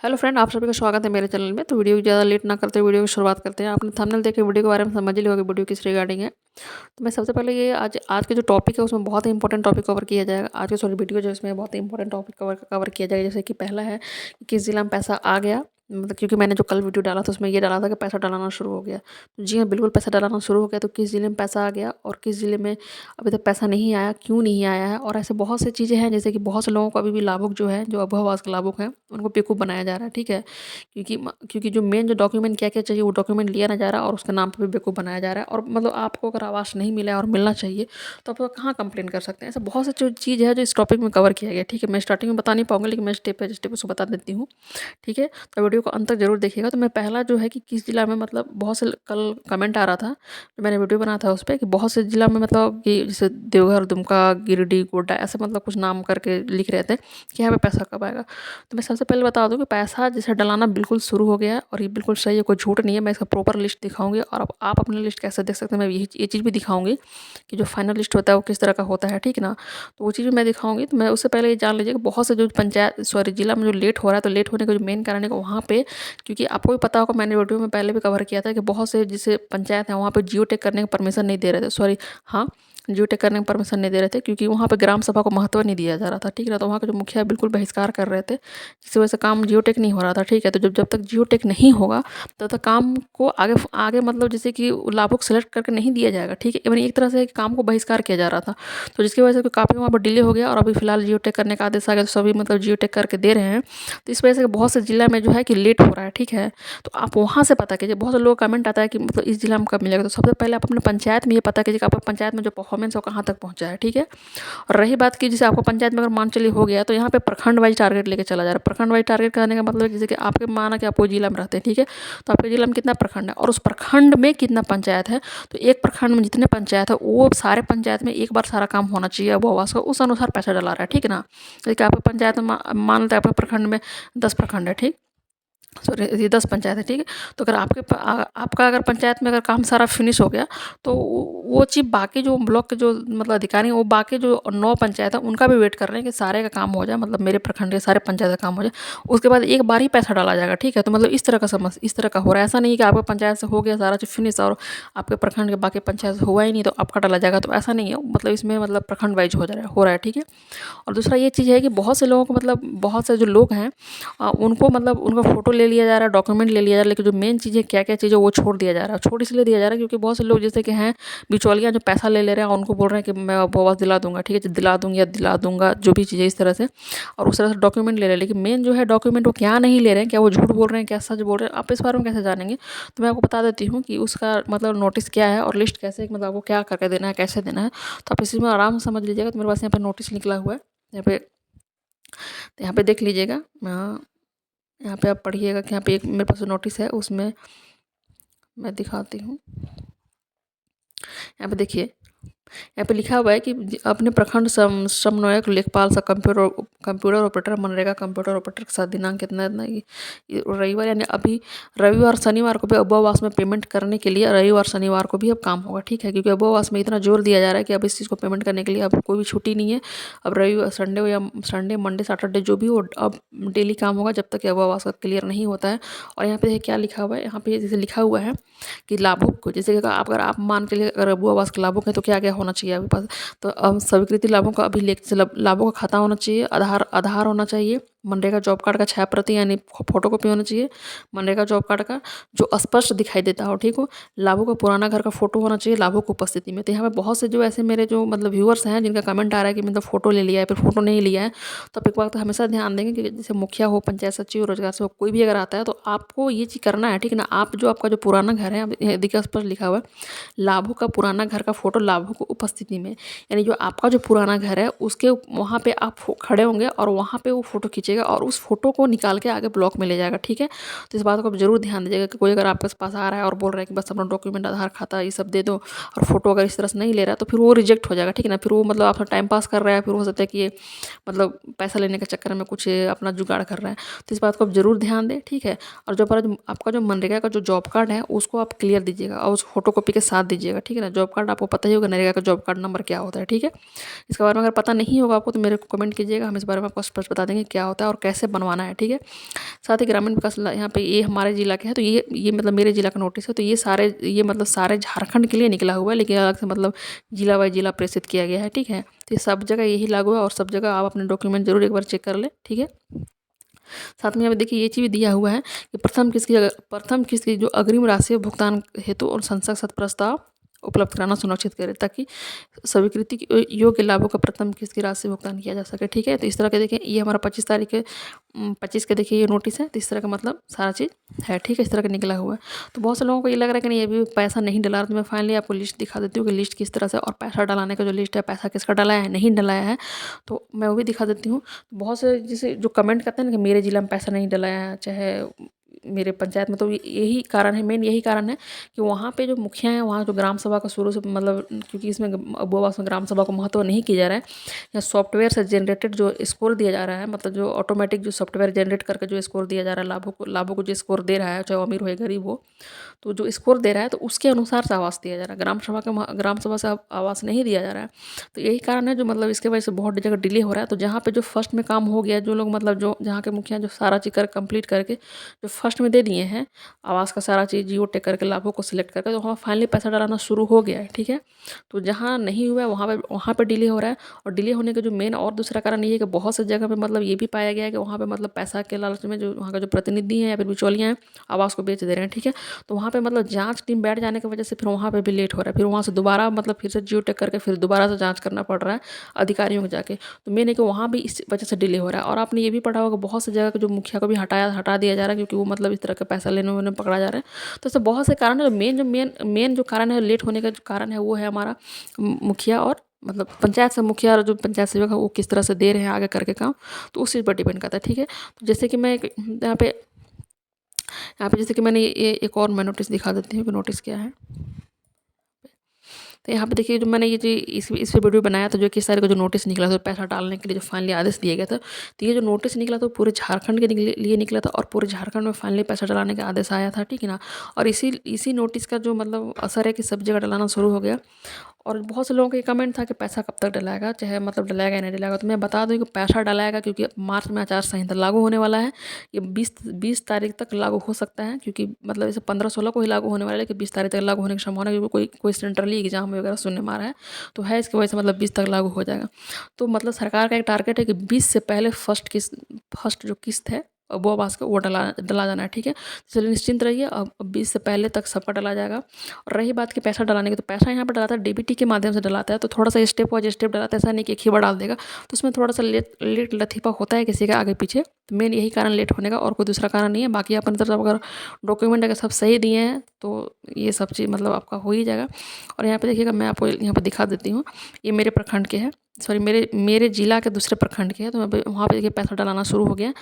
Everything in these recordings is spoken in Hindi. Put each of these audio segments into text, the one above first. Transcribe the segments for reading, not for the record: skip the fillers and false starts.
हेलो फ्रेंड, आप सभी का स्वागत है मेरे चैनल में। तो वीडियो को ज़्यादा लेट ना करते वीडियो की शुरुआत करते हैं। आपने थंबनेल देख के वीडियो के बारे में समझ ही लिया होगा वीडियो किस रिगार्डिंग है। तो मैं सबसे पहले ये आज के जो टॉपिक है उसमें बहुत ही इंपॉर्टेंट टॉपिक कवर किया जाएगा। आज के सॉरी वीडियो जो इसमें बहुत ही इंपॉर्टेंट टॉपिक कवर किया जाएगा। जैसे कि पहला है कि किस जिला में पैसा आ गया, मतलब क्योंकि मैंने जो कल वीडियो डाला था उसमें ये डाला था कि पैसा डलाना शुरू हो गया। तो जी हाँ, बिल्कुल पैसा डलाना शुरू हो गया। तो किस ज़िले में पैसा आ गया और किस ज़िले में अभी तक पैसा नहीं आया, क्यों नहीं आया है, और ऐसे बहुत सी चीज़ें हैं। जैसे कि बहुत से लोगों को अभी भी लाभुक जो है, जो अभव आवास के लाभुक हैं, उनको बेवकूफ़ बनाया जा रहा है। ठीक है, क्योंकि जो मेन जो डॉक्यूमेंट क्या क्या चाहिए वो डॉक्यूमेंट लिया ना जा रहा है और उसके नाम पे भी बेवकूफ़ बनाया जा रहा है। और मतलब आपको अगर आवास नहीं मिला है और मिलना चाहिए तो आप कहाँ कंप्लेन कर सकते हैं। ऐसा बहुत सी जो चीज़ है जो इस टॉपिक में कवर किया गया। ठीक है, मैं स्टार्टिंग में बता नहीं पाऊंगी, लेकिन मैं स्टेप बाय स्टेप उसको बता देती हूँ। ठीक है, तो वीडियो को अंत तक जरूर देखिएगा। तो मैं पहला जो है कि किस जिला में, मतलब बहुत से कल कमेंट आ रहा था, तो मैंने वीडियो बनाया था उस पर कि बहुत से जिला में, मतलब कि जैसे देवघर, दुमका, गिरिडीह, गोड्डा, ऐसे मतलब कुछ नाम करके लिख रहे थे कि यहाँ पे पैसा कब आएगा। तो मैं सबसे पहले बता दूं कि पैसा जैसे डलाना बिल्कुल शुरू हो गया है और ये बिल्कुल सही है, कोई झूठ नहीं है। मैं इसका प्रॉपर लिस्ट दिखाऊंगी और अब आप अपनी लिस्ट कैसे देख सकते हैं मैं ये चीज़ भी दिखाऊंगी कि जो फाइनल लिस्ट होता है वो किस तरह का होता है। ठीक ना, तो वो चीज़ भी मैं दिखाऊंगी। तो मैं उससे पहले ये जान लीजिए कि बहुत से जो पंचायत सॉरी जिला में जो लेट हो रहा है, तो लेट होने का जो मेन कारण है कि वहाँ पे, क्योंकि आपको भी पता होगा, मैंने वीडियो में पहले भी कवर किया था कि बहुत से जैसे पंचायत है वहाँ पे जियो टेक करने का परमिशन नहीं दे रहे थे। सॉरी, हाँ, जियो टेक करने का परमिशन नहीं दे रहे थे क्योंकि वहाँ पे ग्राम सभा को महत्व नहीं दिया जा रहा था। ठीक है ना, तो वहाँ के जो मुखिया बिल्कुल बहिष्कार कर रहे थे, जिसकी वजह से काम जियो टेक नहीं हो रहा था। ठीक है, तो जब जब तक जियो टेक नहीं होगा तब तक काम को आगे आगे मतलब जैसे कि लाभों को सेलेक्ट करके नहीं दिया जाएगा। ठीक है, यानी एक तरह से काम को बहिष्कार किया जा रहा था, तो जिसकी वजह से काफ़ी वहाँ पर डिले हो गया और अभी फिलहाल जियो टेक करने का आदेश आ गया, तो सभी मतलब जियो टेक करके दे रहे हैं। तो इस वजह से बहुत से जिला में जो है कि लेट हो रहा है। ठीक है, तो आप वहाँ से पता कीजिए। बहुत से लोग कमेंट आता है कि मतलब इस जिला में कब मिलेगा, तो सबसे पहले आप अपने पंचायत में ये पता कीजिए कि आपका पंचायत में जो परफॉर्मेंस है वो कहाँ तक पहुँचा है। ठीक है, और रही बात की जैसे आपको पंचायत में अगर मान चलिए हो गया, तो यहाँ पे प्रखंड वाइज टारगेट लेके चला जा रहा है। प्रखंड वाइज टारगेट करने का मतलब है जैसे कि आपके माना कि आप वो जिला में रहते हैं। ठीक है, तो आपके जिला में कितना प्रखंड है और उस प्रखंड में कितना पंचायत है, तो एक प्रखंड में जितने पंचायत है वो सारे पंचायत में एक बार सारा काम होना चाहिए अब आवास का, उस अनुसार पैसा डला रहा है। ठीक है ना, जैसे कि आपके पंचायत में मान लेते हैं आपके प्रखंड में 10 प्रखंड है। ठीक, सॉरी, ये 10 पंचायत है। ठीक है, तो अगर आपका अगर पंचायत में अगर काम सारा फिनिश हो गया, तो वो चीज़ बाकी जो ब्लॉक के जो मतलब अधिकारी हैं वो बाकी जो 9 पंचायत है उनका भी वेट कर रहे हैं कि सारे का काम हो जाए, मतलब मेरे प्रखंड के सारे पंचायत का काम हो जाए, उसके बाद एक बार ही पैसा डाला जाएगा। ठीक है, तो मतलब इस तरह का हो रहा है। ऐसा नहीं है कि आपके पंचायत से हो गया सारा चीज़ फिनिश और आपके प्रखंड के बाकी पंचायत से हुआ ही नहीं तो आपका डाला जाएगा, तो ऐसा नहीं है। मतलब इसमें मतलब प्रखंड वाइज हो रहा है। ठीक है, और दूसरा ये चीज़ है कि बहुत से लोगों को, मतलब बहुत से जो लोग हैं उनको मतलब उनका फ़ोटो ले लिया जा रहा है, डॉक्यूमेंट ले लिया जा रहा है, लेकिन जो मेन चीज़ें क्या क्या चीज़ें वो छोड़ दिया जा रहा है। छोड़ इसलिए दिया जा रहा है क्योंकि बहुत से लोग जैसे कि हैं बिचौलिया जो पैसा ले रहे हैं, उनको बोल रहे हैं कि मैं आवास दिला दूंगा। ठीक है, दिला दूंगी या दिला दूंगा, जो भी चीज़ें इस तरह से, और उस तरह से डॉक्यूमेंट ले रहे हैं। लेकिन मेन जो है डॉक्यूमेंट वो क्या नहीं ले रहे हैं, क्या वो झूठ बोल रहे हैं, क्या सच बोल रहे हैं, आप इस बारे में कैसे जानेंगे। तो मैं आपको बता देती हूँ कि उसका मतलब नोटिस क्या है और लिस्ट कैसे, मतलब आपको क्या करके देना है, कैसे देना है। तो आप इसी में आराम से समझ लीजिएगा। तो मेरे पास यहाँ पे नोटिस निकला हुआ है, यहाँ पे, तो यहाँ पे देख लीजिएगा। यहाँ पे आप पढ़िएगा कि यहाँ पे एक मेरे पास नोटिस है, उसमें मैं दिखाती हूँ। यहाँ पे देखिए, यहाँ पे लिखा हुआ है कि अपने प्रखंड समन्वयक लेखपाल सा computer operator, MNREGA computer operator के साथ दिनांक कितना इतना ये रविवार, यानी अभी रविवार शनिवार को भी अबोवास में पेमेंट करने के लिए रविवार शनिवार को भी अब काम होगा। ठीक है, क्योंकि अबोवास में इतना जोर दिया जा रहा है कि अब इस चीज़ को पेमेंट करने के लिए अब कोई भी छुट्टी नहीं है। अब रविवार संडे हो या संडे मंडे सैटरडे जो भी हो, अब डेली काम होगा जब तक कि अबोवास का क्लियर नहीं होता है। और यहाँ पे क्या लिखा हुआ है, यहाँ पे जैसे लिखा हुआ है कि लाभुक को, जैसे कि अगर आप मान के लिए अगर अबू आवास के लाभुक है तो क्या क्या होना चाहिए आपके पास। तो स्वीकृति लाभों का अभिलेख, लाभों का खाता होना चाहिए, आधार होना चाहिए, मनरेगा जॉब कार्ड का 6 प्रति यानी फोटोकॉपी होना चाहिए, मनरेगा जॉब कार्ड का जो स्पष्ट दिखाई देता हो। ठीक हो, लाभों का पुराना घर का फोटो होना चाहिए लाभों की उपस्थिति में। तो यहाँ पे बहुत से जो ऐसे मेरे जो मतलब व्यूअर्स हैं जिनका कमेंट आ रहा है कि मतलब फोटो ले लिया है फिर फोटो नहीं लिया है, तो आप एक बार तो हमेशा ध्यान देंगे कि जैसे मुखिया हो, पंचायत सचिव, रोजगार से हो, कोई भी अगर आता है तो आपको ये चीज़ करना है। ठीक है ना, आप जो आपका जो पुराना घर है, देखिए स्पष्ट लिखा हुआ है लाभों का पुराना घर का फोटो लाभों को उपस्थिति में, यानी जो आपका जो पुराना घर है उसके वहाँ पे आप खड़े होंगे और वहाँ पे वो फोटो खींचेगा और उस फोटो को निकाल के आगे ब्लॉक में ले जाएगा। ठीक है, तो इस बात को आप जरूर ध्यान दीजिएगा कि कोई अगर आपके पास आ रहा है और बोल रहा है कि बस अपना डॉक्यूमेंट, आधार, खाता ये सब दे दो, और फोटो अगर इस तरह से नहीं ले रहा है तो फिर वो रिजेक्ट हो जाएगा। ठीक है ना, फिर वो मतलब आपका टाइम पास कर रहा है, फिर हो सकता है कि ये मतलब पैसा लेने के चक्कर में कुछ अपना जुगाड़ कर रहा है। तो इस बात को आप जरूर ध्यान दें। ठीक है, और जो आपका जो मनरेगा का जो जॉब कार्ड है उसको आप क्लियर दीजिएगा और उस फोटो कॉपी के साथ दीजिएगा। ठीक है ना, जॉब कार्ड आपको पता ही होगा नरेगा का जॉब कार्ड नंबर क्या होता है, ठीक है। इसके बारे में अगर पता नहीं होगा आपको तो मेरे को कमेंट कीजिएगा, हम इस बारे में आपको स्पष्ट बता देंगे क्या होता है और कैसे बनवाना है, ठीक है। साथ ही ग्रामीण विकास यहाँ पे ये हमारे जिला के है, तो ये मतलब मेरे जिला का नोटिस है, तो ये मतलब सारे झारखंड के लिए निकला हुआ है, लेकिन अलग से मतलब जिला वाइज जिला प्रेषित किया गया है, ठीक है। तो ये सब जगह यही लागू है और सब जगह आप अपने डॉक्यूमेंट जरूर एक बार चेक कर लें, ठीक है। साथ में यहाँ पे देखिए ये चीज़ भी दिया हुआ है कि प्रथम किस्त की जो अग्रिम राशि भुगतान हेतु और संसद प्रस्ताव उपलब्ध कराना सुनिश्चित करें, ताकि स्वीकृति योग्य लाभों का प्रथम किस्त की राशि भुगतान किया जा सके, ठीक है। तो इस तरह के देखिए ये हमारा 25 तारीख के 25 के देखिए ये नोटिस है, तो इस तरह का मतलब सारा चीज़ है, ठीक है। इस तरह का निकला हुआ है। तो बहुत से लोगों को ये लग रहा है कि नहीं अभी पैसा नहीं डला, तो मैं फाइनली आपको लिस्ट दिखा देती हूँ कि लिस्ट किस तरह से और पैसा डलाने का जो लिस्ट है, पैसा किसका डलाया है नहीं डलाया है, तो मैं वो भी दिखा देती हूँ। बहुत से जैसे जो कमेंट करते हैं ना कि मेरे जिला में पैसा नहीं डलाया है, चाहे मेरे पंचायत में, तो यही कारण है, मेन यही कारण है कि वहाँ पे जो मुखिया हैं, वहाँ जो ग्राम सभा का शुरू से मतलब क्योंकि इसमें अबुआवास में ग्राम सभा को महत्व नहीं किया जा रहा है, या सॉफ्टवेयर से जनरेटेड जो स्कोर दिया जा रहा है, मतलब जो ऑटोमेटिक जो सॉफ्टवेयर जनरेट करके जो स्कोर दिया जा रहा है लाभों को जो स्कोर दे रहा है, चाहे वो अमीर हो या गरीब हो, तो जो स्कोर दे रहा है तो उसके अनुसार से आवास दिया जा रहा है, ग्राम सभा से आवास नहीं दिया जा रहा है। तो यही कारण है जो मतलब इसके वजह से बहुत जगह डिले हो रहा है। तो जहाँ पे जो फर्स्ट में काम हो गया, जो लोग मतलब जो जहाँ के मुखिया जो सारा चीज़ कर कंप्लीट करके जो फर्स्ट में दे दिए हैं आवास का सारा चीज़ जियो टेक करके लाभों को सिलेक्ट करके, तो वहाँ फाइनली पैसा डलाना शुरू हो गया है, ठीक है। तो जहाँ नहीं हुआ है वहाँ पे डिले हो रहा है। और डिले होने का जो मेन और दूसरा कारण ये है कि बहुत सी जगह पे मतलब ये भी पाया गया है कि वहाँ पे मतलब पैसा के लालच में जो वहाँ का जो प्रतिनिधि हैं या फिर बिचौलियाँ हैं आवास को बेच दे रहे हैं, ठीक है। तो वहाँ पे मतलब जांच टीम बैठ जाने की वजह से फिर वहाँ पे भी लेट हो रहा है, फिर वहाँ से दोबारा मतलब फिर से जियो टेक करके फिर दोबारा से जांच करना पड़ रहा है अधिकारियों को जाके। तो मेन है कि वहाँ भी इस वजह से डिले हो रहा है। और आपने ये भी पढ़ा होगा बहुत सी जगह के जो मुखिया को भी हटा दिया जा रहा है, क्योंकि वो मतलब इस तरह का पैसा लेने में पकड़ा जा रहा है। तो ऐसे बहुत से कारण है। मेन जो कारण है लेट होने का जो कारण है वो है हमारा मुखिया और मतलब पंचायत से मुखिया और जो पंचायत सेवक है वो किस तरह से दे रहे हैं आगे करके काम, तो उस चीज़ पर डिपेंड करता है, ठीक है। तो जैसे कि मैं यहाँ पे जैसे कि मैंने ये एक और मैं नोटिस दिखा देती हूँ कि नोटिस क्या है। तो यहाँ पे देखिए जो मैंने ये जो इस पे वीडियो बनाया था, जो कि सारे का जो नोटिस निकला था पैसा डालने के लिए जो फाइनली आदेश दिया गया था, तो ये जो नोटिस निकला था पूरे झारखंड के लिए निकला था और पूरे झारखंड में फाइनली पैसा डलाने का आदेश आया था, ठीक है ना। और इसी नोटिस का जो मतलब असर है कि सब जगह डलाना शुरू हो गया। और बहुत से लोगों का ये कमेंट था कि पैसा कब तक डलाएगा, चाहे मतलब डलाएगा या नहीं डलाएगा। तो मैं बता दूं कि पैसा डलाएगा, क्योंकि मार्च में आचार संहिता लागू होने वाला है। ये 20 तारीख तक लागू हो सकता है, क्योंकि मतलब इसे 15-16 को ही लागू होने वाला है, लेकिन 20 तारीख तक लागू होने की संभावना है, क्योंकि कोई सेंट्रली एग्जाम वगैरह सुनने में आ रहा है, तो है इसकी वजह से मतलब 20 तक लागू हो जाएगा। तो मतलब सरकार का एक टारगेट है कि 20 से पहले फर्स्ट जो किस्त है वो आवास का वो डला जाना है, ठीक है। चलिए निश्चिंत रहिए, अब 20 से पहले तक सबका डला जाएगा। और रही बात कि पैसा डलाने की, तो पैसा यहाँ पर डलाता है डीबीटी के माध्यम से डलाता है, तो थोड़ा सा स्टेप वाइज स्टेप डलाता है, ऐसा नहीं कि एक ही बार डाल देगा। तो उसमें थोड़ा सा लेट लतीफ़ा होता है किसी का आगे पीछे, तो मेन यही कारण लेट होने का, और कोई दूसरा कारण नहीं है। बाकी अपन तरफ अगर डॉक्यूमेंट अगर सब सही दिए हैं तो ये सब चीज़ मतलब आपका हो ही जाएगा। और यहाँ पे देखिएगा, मैं आपको यहाँ पे दिखा देती हूँ, ये मेरे प्रखंड के हैं, सॉरी मेरे जिला के दूसरे प्रखंड के हैं। तो वहाँ पे देखिए पैसा डलाना शुरू हो गया,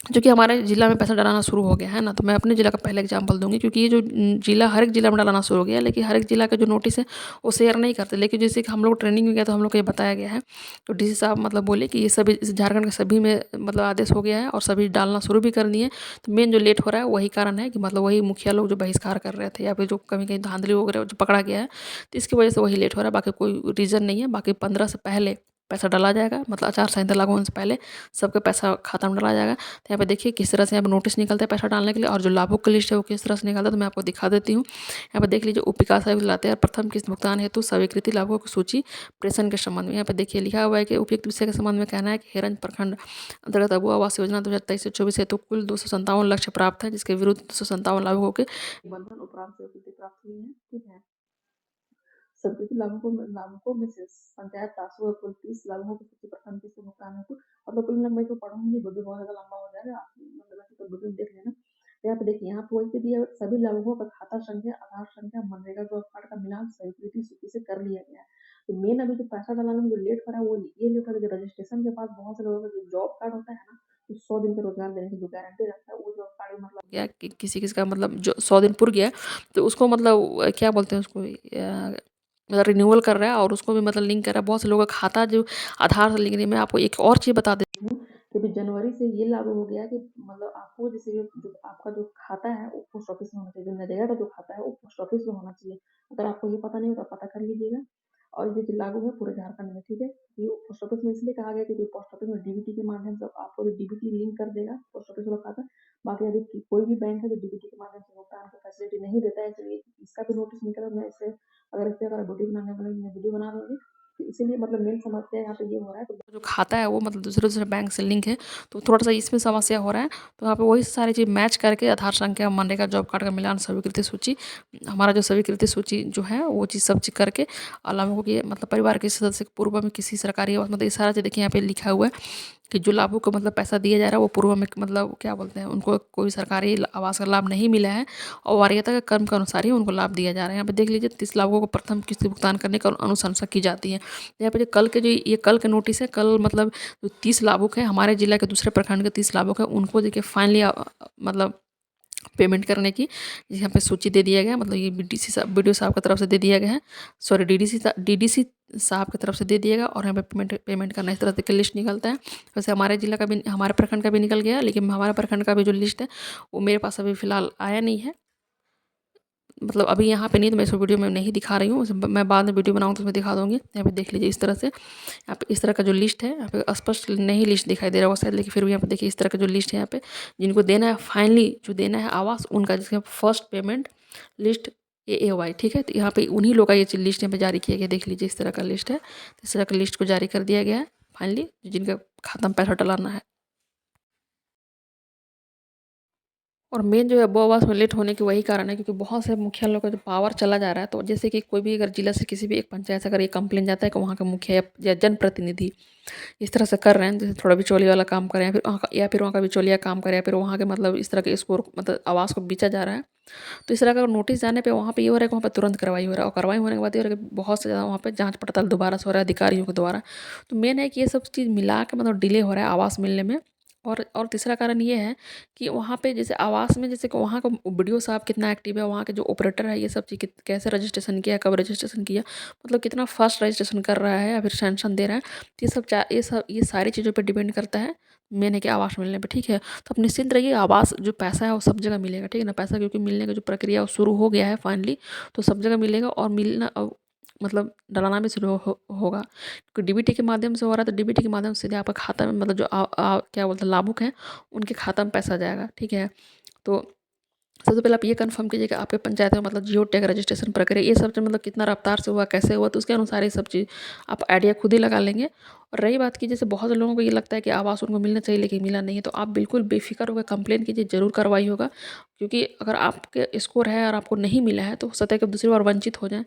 जो कि हमारे जिला में पैसा डलाना शुरू हो गया है ना। तो मैं अपने जिला का पहले एग्जांपल दूंगी, क्योंकि ये जो जिला हर एक जिला में डलाना शुरू हो गया है, लेकिन हर एक जिला का जो नोटिस है वो शेयर नहीं करते। लेकिन जैसे कि हम लोग ट्रेनिंग में गया तो हम लोग को ये बताया गया है, तो डीसी साहब मतलब बोले कि ये सभी झारखंड के सभी में मतलब आदेश हो गया है और सभी डालना शुरू भी कर दिए। तो मेन जो लेट हो रहा है वही कारण है कि मतलब वही मुखिया लोग जो बहिष्कार कर रहे थे या फिर जो कहीं कहीं धांधली वगैरह जो पकड़ा गया है, तो इसकी वजह से वही लेट हो रहा है। बाकी कोई रीज़न नहीं है। बाकी 15 से पहले पैसा डाला जाएगा, मतलब आचार संहिता लागू होने से पहले सबके पैसा खाता में डाला जाएगा। तो यहाँ पे देखिए किस तरह से यहाँ पे नोटिस निकलता है पैसा डालने के लिए, और जो लाभों की लिस्ट है वो किस तरह से निकलता है, तो मैं आपको दिखा देती हूँ। यहाँ पे देख लीजिए, उपविकास आयुक्त लाते हैं प्रथम किस्त भुगतान हेतु स्वीकृति लाभों की सूची प्रेषण के संबंध में। यहाँ पे देखिए लिखा हुआ है कि उपयुक्त विषय के संबंध में कहना है कि हिरन प्रखंड अंतर्गत अबुआ आवास योजना 2023 से 24 हेतु कुल 257 लक्ष्य प्राप्त है, जिसके विरुद्ध 257 लाभुकों के बंधन उपरांत स्वीकृति प्राप्त हुई है, ठीक है। स्वीकृति लाभुकों में से पंचायत राशि और कुल 30 लाभुकों की सूची प्रथम किस्त भुगतान हेतु, मतलब कुल लंबाई को पढ़ूंगी, वीडियो बहुत ज्यादा लंबा हो जाएगा, आप मतलब ऐसे तो वीडियो देख लेना। यहाँ पे देखिए, यहाँ पे वही पे दिया सभी लाभुकों का खाता संख्या, आधार संख्या, मनरेगा जॉब कार्ड का मिलान स्वीकृति सूची से कर लिया गया है। तो मेन अभी जो पैसा डलाने में जो लेट हो रहा है वो ये लेट हो रहा है, जो रजिस्ट्रेशन के बाद बहुत से लोगों का जो जॉब कार्ड होता है ना, तो 100 दिन का रोजगार देने की जो गारंटी रहता है वो जॉब कार्ड मतलब क्या कि किसी किसी का मतलब जो 100 दिन पुर गया, तो उसको मतलब क्या बोलते हैं उसको, मतलब रिन्यूअल कर रहा है और उसको भी मतलब लिंक कर रहा है। बहुत से लोगों का खाता जो आधार से लिंक नहीं। मैं आपको एक और चीज़ बता देती हूँ कि अभी जनवरी से ये लागू हो गया है कि मतलब आपको जैसे जो आपका जो खाता है वो पोस्ट ऑफिस में होना चाहिए, जो नरेगा का जो खाता है वो पोस्ट ऑफिस में होना चाहिए। अगर आपको ये पता नहीं हो तो आप पता कर लीजिएगा। और ये चीज़ लागू है पूरे झारखंड में, ठीक है। ये पोस्ट ऑफिस में इसलिए कहा गया क्योंकि पोस्ट ऑफिस में डीबीटी के माध्यम से आपको जो डीबीटी लिंक कर देगा पोस्ट ऑफिस वाला खाता। बाकी अभी कोई भी बैंक है जो डीबीटी के माध्यम से भुगतान की फैसिलिटी नहीं देता है, इसलिए इसका भी नोटिस निकला। मैं इसे अगर वीडियो बनाने वाले मैं वीडियो बना दूँगी। तो इसीलिए मतलब मेन समस्या यहाँ पे ये हो रहा है, तो जो खाता है वो मतलब दूसरे बैंक से लिंक है, तो थोड़ा-सा इसमें समस्या हो रहा है। तो यहाँ पे वही सारी चीज़ मैच करके आधार संख्या, मनरेगा जॉब कार्ड का मिलान, स्वीकृति सूची, हमारा जो स्वीकृति सूची जो है वो चीज़ सब चेक करके अलावा कि मतलब परिवार के सदस्य को पूर्व में किसी सरकारी आवास, मतलब ये सारा चीज़ देखिए यहाँ पे लिखा हुआ है कि जो लाभुक को मतलब पैसा दिया जा रहा है वो पूर्व में मतलब क्या बोलते हैं, उनको कोई सरकारी आवास का लाभ नहीं मिला है और वरीयता के क्रम के अनुसार ही उनको लाभ दिया जा रहा है। यहाँ पे देख लीजिए 30 लाभुकों को प्रथम किस्त भुगतान करने का अनुशंसा की जाती है। यहाँ पे जो कल के नोटिस है, कल मतलब जो 30 लाभुक है हमारे जिला के दूसरे प्रखंड के 30 लाभुक है, उनको देखिए फाइनली मतलब पेमेंट करने की यहाँ पे सूची दे दिया गया, मतलब ये बीडीओ साहब की तरफ से दे दिया गया है, सॉरी डीडीसी साहब की तरफ से दे दिया गया और यहाँ पे पेमेंट करना इस तरह से लिस्ट निकलता है। वैसे हमारे जिला का भी, हमारे प्रखंड का भी निकल गया, लेकिन हमारे प्रखंड का भी जो लिस्ट है वो मेरे पास अभी फ़िलहाल आया नहीं है। मतलब अभी यहाँ पे नहीं, तो मैं इस वीडियो में नहीं दिखा रही हूँ, मैं बाद में वीडियो बनाऊँ तो उसमें दिखा दूँगी। यहाँ पे देख लीजिए इस तरह से, यहाँ पे इस तरह का जो लिस्ट है, यहाँ पे स्पष्ट नहीं लिस्ट दिखाई दे रहा होगा शायद, लेकिन फिर भी यहाँ पे देखिए इस तरह का जो लिस्ट है, यहाँ पे जिनको देना है फाइनली जो देना है आवास, उनका जिसका फर्स्ट पेमेंट लिस्ट AAY, ठीक है। तो यहाँ पे उन्हीं लोग का ये लिस्ट यहाँ पे जारी किया गया, देख लीजिए इस तरह का लिस्ट है। तो इस तरह का लिस्ट को जारी कर दिया गया है फाइनली, जिनका खाता में पैसा डलाना है। और मेन जो है वो आवास में लेट होने की वही कारण है क्योंकि बहुत से मुखिया लोग का जो पावर चला जा रहा है। तो जैसे कि कोई भी अगर जिला से किसी भी एक पंचायत से अगर ये कंप्लेन जाता है कि वहाँ का मुखिया या जनप्रतिनिधि इस तरह से कर रहे हैं, जैसे थोड़ा बिचौलिया वाला काम कर रहे हैं, फिर वहाँ का बिचौलिया काम करे, या फिर वहाँ के मतलब इस तरह के स्कोर मतलब आवास को बेचा जा रहा है, तो इस तरह का नोटिस जाने पे वहाँ पे ये हो रहा है कि वहाँ पे तुरंत कार्रवाई हो रहा है। और कार्रवाई होने के बाद ये हो रहा है कि बहुत से ज़्यादा वहाँ पे जांच पड़ताल दोबारा से हो रहा है अधिकारियों के द्वारा। तो मेन है कि ये सब चीज़ मिला के मतलब डिले हो रहा है आवास मिलने में। और तीसरा कारण ये है कि वहाँ पे जैसे आवास में जैसे कि वहाँ का बीडीओ साहब कितना एक्टिव है, वहाँ के जो ऑपरेटर है ये सब चीज़ कैसे रजिस्ट्रेशन किया, कब रजिस्ट्रेशन किया, मतलब कितना फास्ट रजिस्ट्रेशन कर रहा है या फिर सैंक्शन दे रहा है। तो ये सारी चीज़ों पर डिपेंड करता है मेन है कि आवास मिलने पे, ठीक है। तो आप निश्चिंत रहिए, आवास जो पैसा है वो सब जगह मिलेगा, ठीक है ना। पैसा क्योंकि मिलने का जो प्रक्रिया वो शुरू हो गया है फाइनली, तो सब जगह मिलेगा और मिलना मतलब डलाना भी शुरू होगा क्योंकि डीबीटी के माध्यम से हो रहा है। तो डीबीटी के माध्यम से सीधे आपका खाता में मतलब जो क्या बोलते हैं लाभुक हैं उनके खाता में पैसा जाएगा, ठीक है। तो सबसे पहले आप ये कंफर्म कीजिए कि आपके पंचायत में मतलब जियो टैग रजिस्ट्रेशन प्रक्रिया ये सब मतलब कितना रफ्तार से हुआ, कैसे हुआ, तो उसके अनुसार ये सब चीज़ आप आइडिया खुद ही लगा लेंगे। और रही बात की जैसे बहुत से लोगों को ये लगता है कि आवास उनको मिलना चाहिए लेकिन मिला नहीं है, तो आप बिल्कुल बेफिक्र होकर कंप्लेन कीजिए, ज़रूर कार्रवाई होगा। क्योंकि अगर आपके स्कोर है और आपको नहीं मिला है तो हो सकता है कि आप दूसरी बार वंचित हो जाएँ।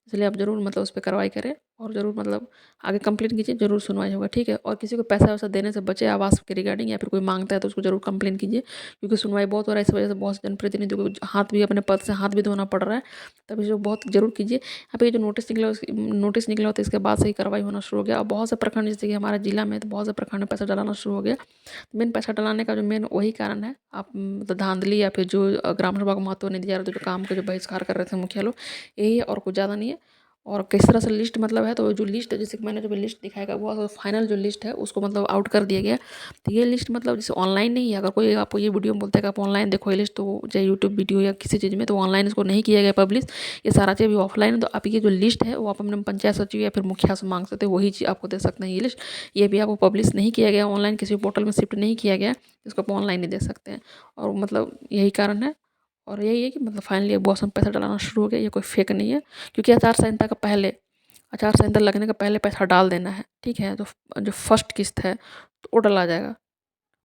इसलिए आप ज़रूर मतलब उस पे कार्रवाई करें और ज़रूर मतलब आगे कंप्लेन कीजिए, ज़रूर सुनवाई होगा, ठीक है। और किसी को पैसा वैसा देने से बचे आवास के रिगार्डिंग, या फिर कोई मांगता है तो उसको ज़रूर कंप्लेन कीजिए क्योंकि सुनवाई बहुत हो रहा है। इस वजह से बहुत से जनप्रतिनिधियों को हाथ भी अपने पद से हाथ भी धोना पड़ रहा है, तब इसको बहुत ज़रूर कीजिए। यहाँ पे ये जो नोटिस निकला होता है इसके बाद से ही कार्रवाई होना शुरू हो गया। और बहुत से प्रखंड जैसे कि हमारे जिला में तो बहुत से प्रखंड में पैसा डलाना शुरू हो गया। मेन पैसा डलाने का जो मेन वही कारण है, आप मतलब धांधली या फिर जो ग्राम सभा को महत्व नहीं दिया रहा, तो जो काम का जो बहिष्कार कर रहे थे मुखिया लोग, यही है और कुछ ज़्यादा नहीं है। और किस तरह से लिस्ट मतलब है, तो जो लिस्ट है जैसे कि मैंने जो लिस्ट दिखाएगा वो फाइनल जो लिस्ट है उसको मतलब आउट कर दिया गया। तो ये लिस्ट मतलब जैसे ऑनलाइन नहीं है, अगर कोई आपको ये वीडियो में बोलता है कि आप ऑनलाइन देखो ये लिस्ट, तो चाहे यूट्यूब वीडियो या किसी चीज़ में, तो ऑनलाइन इसको नहीं किया गया पब्लिश, ये सारा चीज़ भी ऑफलाइन है। तो आप ये जो लिस्ट है वो आप अपने पंचायत सचिव या फिर मुखिया से मांग सकते हैं, वही चीज़ आपको दे सकते हैं। ये लिस्ट ये भी आपको पब्लिश नहीं किया गया ऑनलाइन, किसी पोर्टल में शिफ्ट नहीं किया गया, इसको आप ऑनलाइन ही दे सकते हैं। और मतलब यही कारण है। और यही है कि मतलब फाइनली अब बहुत पैसा डलाना शुरू हो गया, ये कोई फेक नहीं है क्योंकि आचार संहिता लगने का पहले पैसा डाल देना है, ठीक है। तो जो फर्स्ट किस्त है तो वो डला जाएगा।